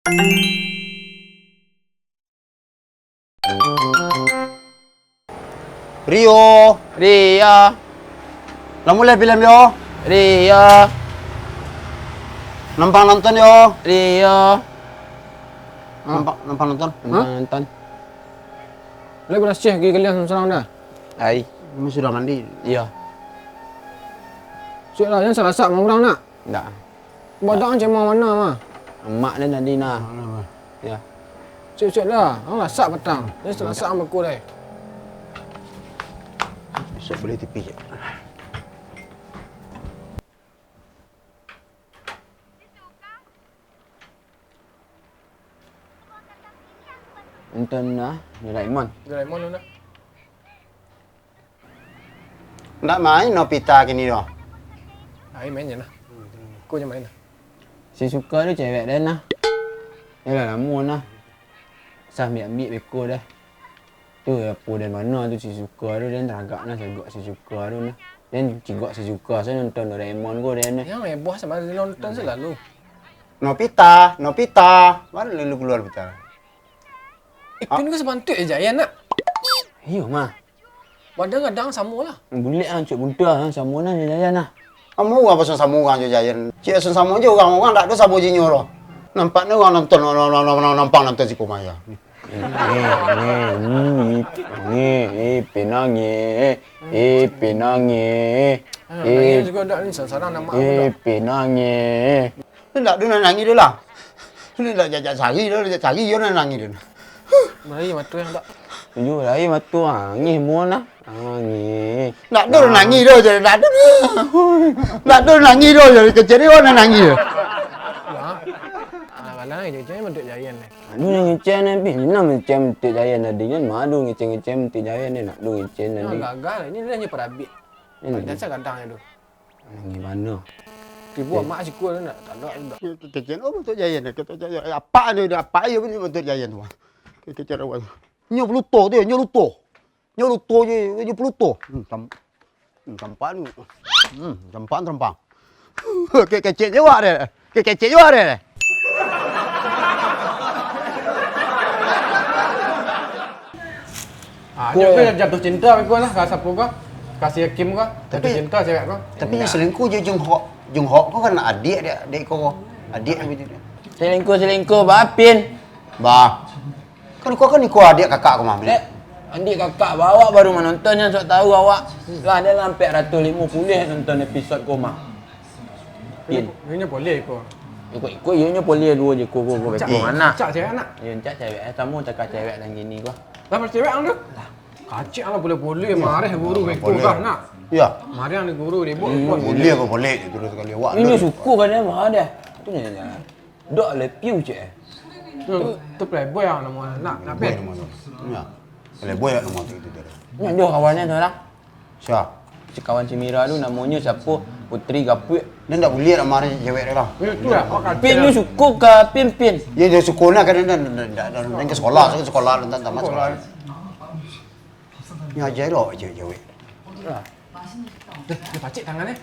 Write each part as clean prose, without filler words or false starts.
Rio, Ria, dah mulai film yo. Ria, Nampak nonton yo. Ria. Nampak nonton. Nonton. Boleh beras ceh pergi kalian serang dah. Hai. Ini sudah mandi. Iya. Syuk lah, jangan salah sak orang nak. Tak. Badak macam mana mah. Mak dia tadi nak. Ya. Syuk lah, orang lah sak petang. Jangan salah sak aku dah. Besok boleh tepi je. Nonton lah. Doraemon. Doraemon lu nak. Nak main Nobita kini yo. Ai main je lah. Aku je main lah. Si suka tu cewek dia nah. Yalah lama nah. Sah ambil beko dah. Tu apa dan mana tu si suka tu dan teragak nah cegak si suka tu nah. Dan cegak si suka saya nonton Doraemon ko dia nah. Yang heboh sama dia nonton selalu. Nobita. Mana lu keluar Nobita? Ipin ke sebantuk je Jayan nak. Iyo mah. Badan kadang sama lah. Bulik lah cuk buntah sama nah jalan nah. Kamu apa sun samu orang je jayan. Cik sun samu je orang tak ada samu jinyo lo. Nampak ni orang nonton nampak nonton si Kumaya. Penangis. Nangis juga tak ni sarang nama aku dah. Penangis. Tak ada nangis dia lah. Dia nak jajak cari dia nak nangis dia. Mari matu yang tak. Tujuh lagi matu angin semua nah. Angin. Tak ada nangis dia je. Tak ada. Tak ada nangis dia je. Kecil dia orang nangis dia. Wah. Alah je jangan bentuk Jayan ni. Aduh yang ngecen ni pin. Mana ngecen mentik jayan tadi kan. Madu ngecen mentik jayan ni nak du ngecen tadi. Gagal ni dia hanya perabik. Ini Jangan kadang tu. angin mana? Tibu mak sikul nak tak ada dah. Kecil oh bentuk jayan dia. Apa dia apa dia bentuk jayan tu. Kecil awak. Nyo Pluto dia, nyo Pluto je, nyo Pluto. Tampak ni. Terempang. Kecil je awak dia. Kecil je awak dia. Dia kan jatuh cinta kau lah, rasa apa kau? Kasih Hakim kau, jatuh cinta cewek kau. Tapi yang selingkuh je Jung Ho kau kan adik dia, adik kau. Adik dia. Selingkuh bapin. Bah. Kan kau ikut adik kakak kau mah. Adik kakak bawa baru menonton yang sok tahu awak. Lah dia sampai 150 nonton episod koma. Pin. Ini boleh kau. Ikut ianya boleh dua je kau beko mana. Cak cewek anak. Ya cak cewek tamu cakap cewek dan gini gua. Dapat cewek ang tu. Kacik lah boleh marah guru beko kah nak. Ya. Marah ni guru ribut. Boleh apa boleh terus sekali awak. Ini suku kan dia mah ada. Tu ni. Dok le piu je. Tu playboy yang nama nak pet. Ya. Boleh boy nama tu dia. Ni dia kawannya tu lah. Siap. Si kawan si Mira tu namanya siapa? Putri Gapuit. Dia tak boleh nak marah cewek dia lah. Itu lah. Pin ni suku ke Pin? Ya dia sekolah kan dia ke sekolah dan tamat sekolah. Ni ajar lo cewek. Dia pacik tangan ni.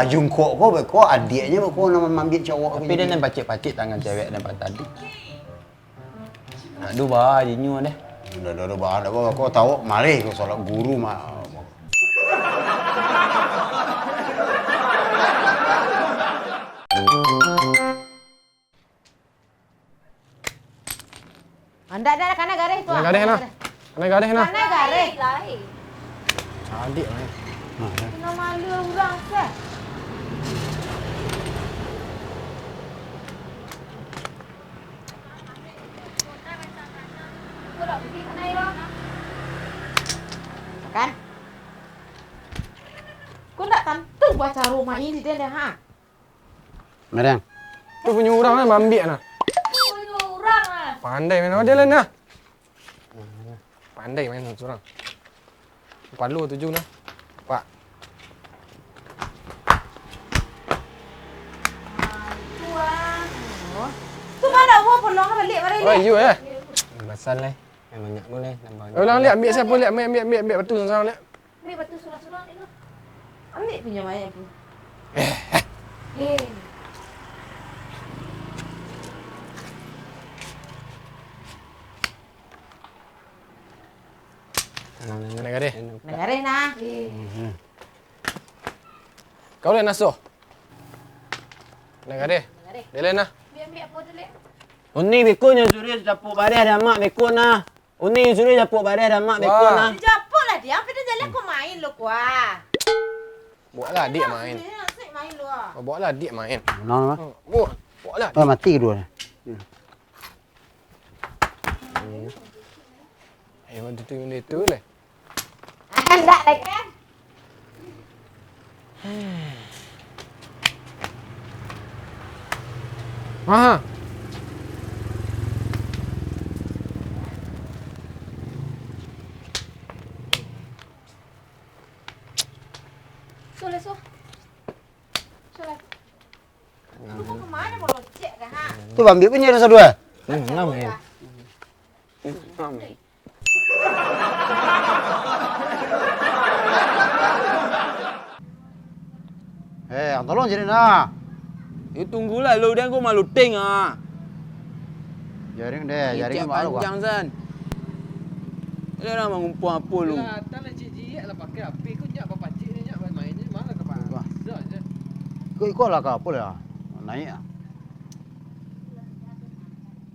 Jungkook kau adiknya kau nama ambil cowok. Tapi dia nak pacik-pacik tangan cewek nampak tadi. Nak dua je nyu deh. Dah bahar kau tahu mari kau solat guru mah. Anda ada kana garis tu. Kana garis nah. Kana garis nah. Kana garis lain. Cantik ni. Kena malu orang ke? Kan? Kau tak tentu baca rumah ini dia dah ha. Mereng. Tu punya orang lah ambil nah. Punya orang ah. Pandai main dia lah nah. Pandai main orang. Palu tuju nah. Pak. Tuang. Tu mana gua pelong balik mari Oh, you eh. Basal lah. Yang banyak boleh nambah. Ulang lihat ambil siapa lihat ambil batu seorang lihat. Ni batu surah-surah ni tu. Ambil punya mayat tu. Negara. Negara nah. Kau le naso. Negara. Dele nah. Biar apa dulu. Uni bikun yang suruh dapur bareh ada mak bikun nah. Uni yang suruh dapur bareh ada mak bikun nah. Japok lah dia. Apa dia jalan kau main lo kuah. Bawa lah adik main. Asyik main lu ah. Bawa lah adik main. Nah, Bawa lah. mati kedua. Ayo itu le. Enggak lagi kan? Ha. Sulah. Lu mau kemana mau locek dah ha? Tu ambil punya rasa dua. Ngam ya. Ang tolong jadi nah. Tunggulah lu dan gua malu ting ah. Jaring deh, jaring malu panjang san. Dia nak mengumpul apa lu? Tak nak cik lah pakai api kau nyak apa cik ni nyak main ni mana ke pak? Je. Ikut lah kau apa lah. Naik.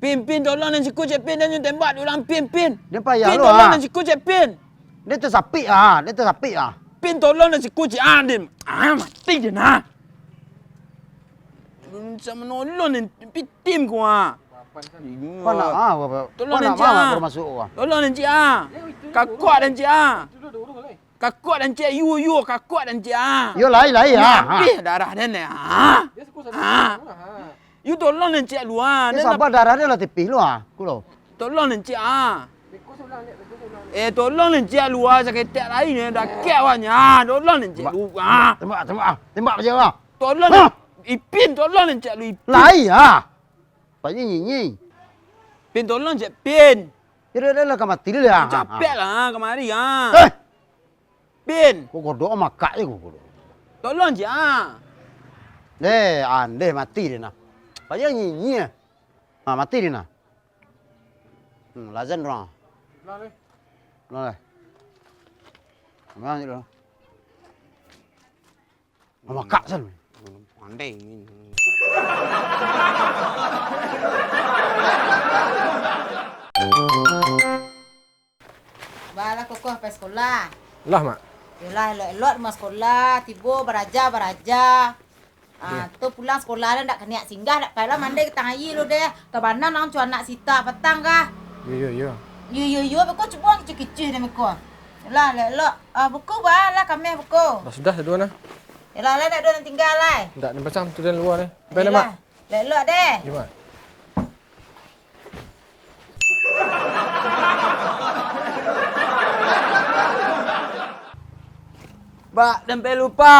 Pin tolong dan siku cek pin dan you tembak dia orang pin. Dia payah Pin lu tolong ah. dan siku cek pin. Dia tersapi ah, dia tersapi ah. Pin tolong dan siku cek adim. Mati je nah. Sama nolong dan tim ku ah. Kau nak ah, Tolong kau nak dan cik mana ah. kau masuk ah. Tolong dan cik ah. Kakuat dan cik ah. Kakuat dan cik you kakuat dan cik ah. Yo lai ah. Habis darah dia ni ah. You tolong dan cik lu ah. Dia sabar darah dia lah tipis lu ah. Kulo. Tolong dan cik ah. Tolong dan cik lu ah. Sakit tak lain ni dah kek awaknya. Tolong dan cik lu ah. Tembak aja ah. Tolong Ipin tolong dan cik lu Ipin. Lai ah. Pagi nyi. Pin tolong cik Pin. Dia dah lah mati dia. Capek lah kemari ah. Eh, Pin. kau godok makak je kau godok. Tolong cik ah. Ande mati dia nah. Pagi nyi. Ah mati dia nah. Lazan orang. Lah. Mana ni lah. Makak san. Pandai. Bala kokoh sampai sekolah. Lah mak. Yalah elok-elok mau sekolah, tiba beraja. Ah, tu pulang sekolah dah nak kena singgah dak payah mandai ke tang air lu deh. Tabanam nang cuan nak sita petang kah? Yo. Yo, beko cuba kecil-kecil dah beko. Yalah elok. Ah, buku lah kami buku. Dah sudah dua nah. Yalah nak dua tinggal lah. Tak nak pasang tu dan luar ni. Baiklah mak. Elok deh. Ya mak. Pak, sampai lupa.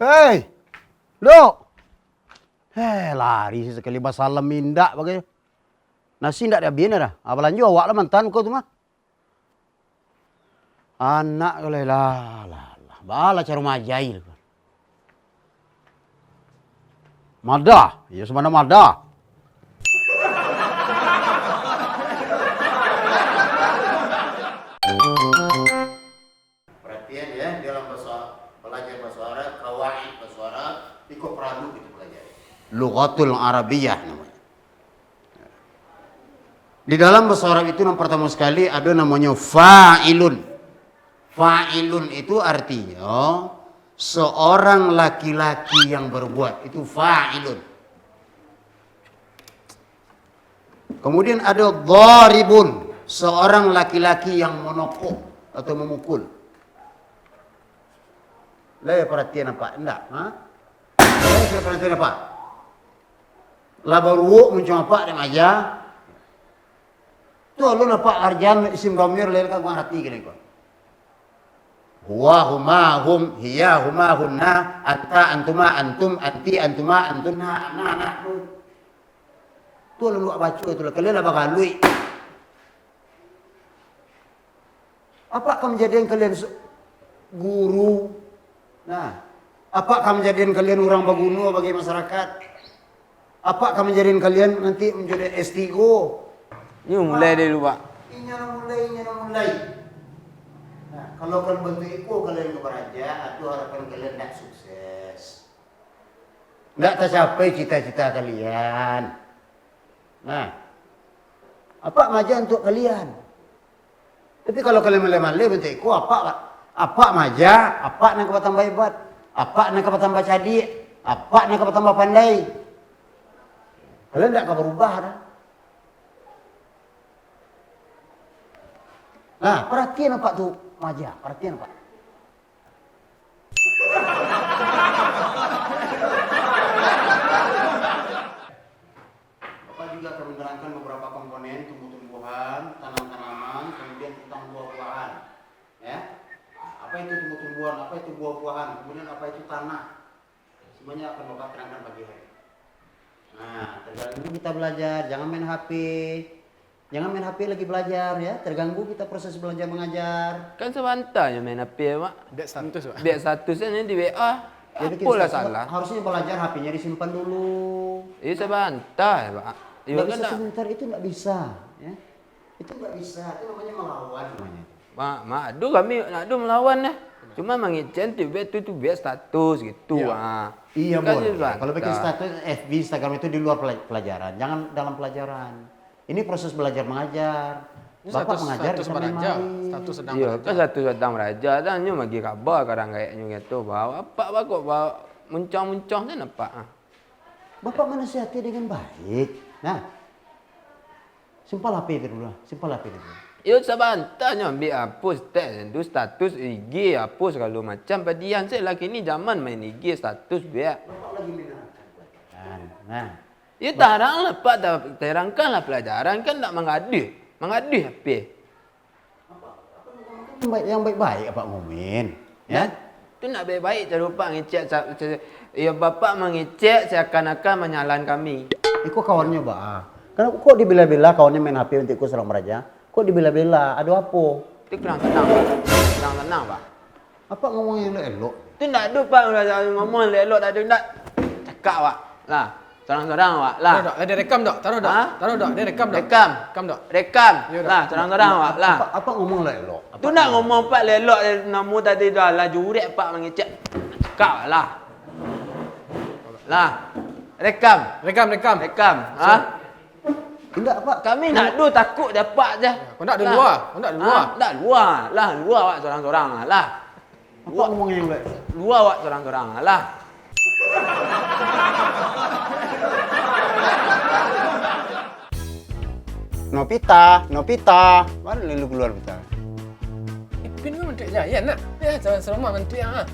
Hei, Dok. Lari sekali basalam mindak bagai. Nasi ndak ada biena dah. Apalanju awak lah mantan kau tu mah. Anak kau lah. Bala cara majail. Mada, ya semana mada. Perhatian ya dalam belajar bahasa Arab, kawaid bahasa Arab, ikut peradu kita belajar. Lughatul Arabiyyah namanya. Di dalam bahasa Arab itu yang pertama sekali ada namanya fa'ilun. Fa'ilun itu artinya seorang laki-laki yang berbuat, itu fa'ilun. Kemudian ada dharibun, seorang laki-laki yang menokok atau memukul. Lah perhatian apa? Enggak, ha? Saya perhatian apa? Lah baru muncul apa dengan aja. Tuh lu nampak arjan isim dhamir lain kan gua hati gini kok. Huwa huma hum hiya huma hunna anta antuma antum anti antuma antunna anak tu lu baca itu lah kalian apa galui apa kamu jadian kalian guru nah apa kamu jadian kalian orang bagunu bagi masyarakat Apa akan menjadikan kalian nanti menjadi S3? Ni mulai dulu Pak. Inya mulai. Nah, kalau kalian bantu Iko, kalian ke Baraja, itu harapan kalian tidak sukses. Tidak tercapai cita-cita kalian. Nah, apa maja untuk kalian? Tapi kalau kalian malai-malai bantu Iko, apa maja, apa nak kau tambah hebat, apa nak kau tambah cerdik, apa nak kau tambah pandai. Kalian tidak akan berubah dah. Nah, perhatian apa tu maja, perhatian apa? Bapak juga akan menerangkan beberapa komponen tumbuh-tumbuhan, tanam-tanaman, kemudian tentang buah-buahan. Ya, apa itu tumbuh-tumbuhan, apa itu buah-buahan, kemudian apa itu tanah. Semuanya akan Bapak terangkan pagi hari. Nah, terganggu kita belajar, jangan main HP. Jangan main HP lagi belajar ya, terganggu kita proses belajar mengajar. Kan sebentar je main HP Pak. Biar status Pak. Biar statusnya ni di WA. Jadi Apalah kita salah. harusnya belajar HP-nya disimpan dulu. Sebentar Pak. Ya Nggak kan bisa tak. sebentar itu nggak bisa, ya. Itu nggak bisa, itu namanya melawan namanya. Mak, aduh kami nak melawan lah. Cuma mengicen tu biar status gitu. Iya. Iya Kan boleh. sebentar. Kalau bikin status FB, Instagram itu di luar pelajaran, jangan dalam pelajaran. Ini proses belajar mengajar. Ini Bapak status- mengajar status kita main beraja. main. Status sedang Ya, beraja. kan satu datang raja dan nyu bagi kabar kadang kayaknya gitu. Bawa apa kok bawa muncang-muncang kan apa? Bapak menasihati dengan baik. Nah, simpel HP itu dulu, simpel HP itu dulu. Ya sebentar nyu ambil hapus tag tu status IG hapus kalau macam padian saya lagi ni zaman main IG status biar. Bapak lagi menerangkan pelajaran. Nah, Ya teranglah Pak, terangkanlah pelajaran kan tak mengadu HP. yang baik-baik apa ngomongin, ya? Tu nak baik-baik cara Pak ngecek. Ya Bapak mengecek seakan-akan menyalahkan kami. Iko kawannya Pak. Kenapa kok dibela-bela kawannya main HP untuk ikut serang meraja? Kok dibela-bela? Ada apa? Itu kurang tenang Pak. Kurang tenang Pak. Apa ngomongnya elok? Tu nak ada Pak ngomong elok tak ada nak cakap Pak. Lah, sorang-sorang Pak. Lah. Taruh dok, dia rekam dok, taruh dok. Ha? Taruh dok, dia rekam dok. Rekam. Rekam dok. Rekam. Ya, Dok. Lah, sorang-sorang Pak. Lah. Apa ngomong elok? Tu nak ngomong Pak lelok namu tadi dah lah jurek Pak mengecek. Cakap lah. Lah. Rekam. Rekam. Rekam. Ha? Enggak, Pak. Kami nak do takut dapat je. Kau nak ada luar, kau nak ada luar. Tak luar. Lah, luar Pak sorang-sorang lah. Apa ngomongnya yang elok? Luar Pak sorang-sorang lah. Nopita. Mana lalu keluar Pita? Ipin kan menteri Jayan nak. Ya, jangan serumah menteri ah.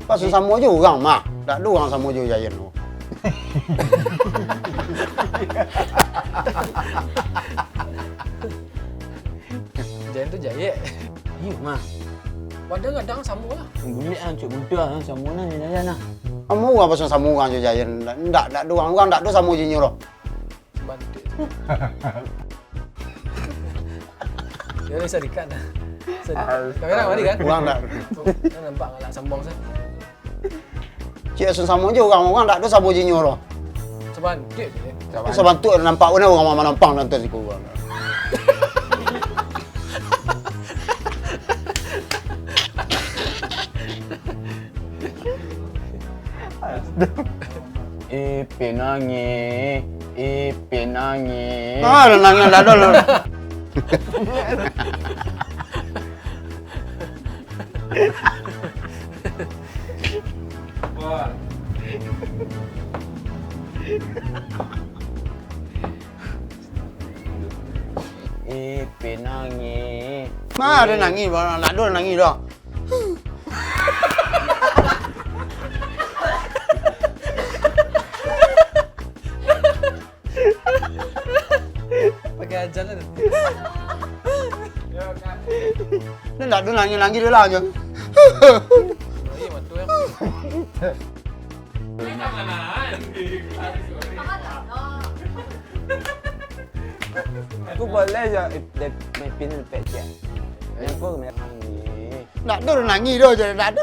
Pas sama je orang mah. Tak ada orang sama je Jayan tu. Jayan tu Jayan. Ya, mah. Kadang-kadang sama lah. Bunyi ah cuk mudah ah sama ni dah nah. Kamu orang pasal sama orang je Jayan. Tak ada orang tak ada sama je nyuruh. Bantik. Dia bisa dikat dah. Kamera mari kan? Orang tak. Kan nampak ngalak sambung saya. Cik asun sama je orang tak ada sama je nyuruh. Sebantik je. Bisa bantu nampak mana orang mana nampang nanti si kurang. Penangi. Ah, nangis tak ada. Penangi. Mah ada nangis, tak ada nangis dah. Pakai ajar lah. Ni tak ada nangis dia lah je. Iya, mantu ya. Aku boleh je main pin dekat je. Aku menangi. Tak ada nangis dah je, tak ada.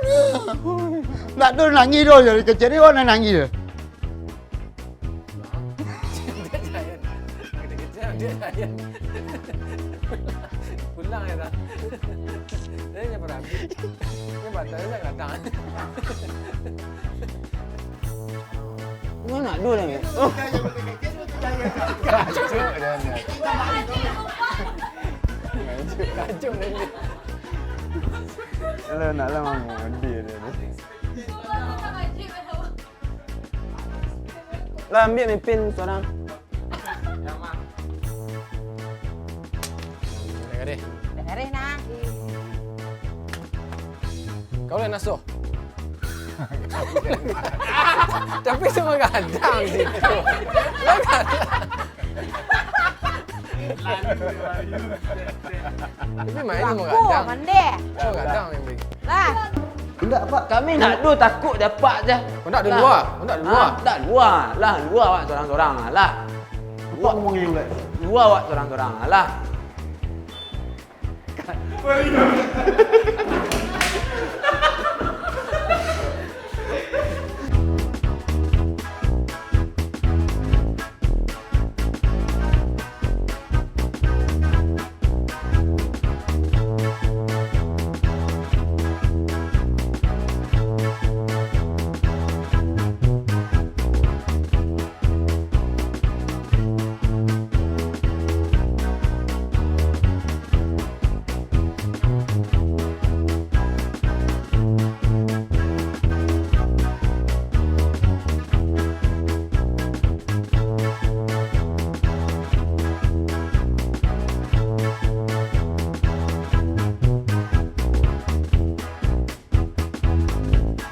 Tak ada nangis dah je, kecil ni orang nangis je. Dia Giant. Pulang ya dah. Dia ni perapi. Ni batal saya datang. Mana nak dua lagi? Kacau dia ni. Kacau dia ni. Kalau nak lama dia dia. Lah ambil mipin seorang. Dengar dia. Dengarin nah. Kau boleh nasuh. Tapi semua gadang situ. Tapi main semua Aku gadang. mande. Semua gadang yang bagi. Lah. Tidak pak. Kami nak dua takut dapat je. Kau nak ada luar? Kau nak ada luar? Tak luar. Lah luar awak seorang-seorang lah. Buat ngomong yang lain. Luar awak seorang-seorang lah.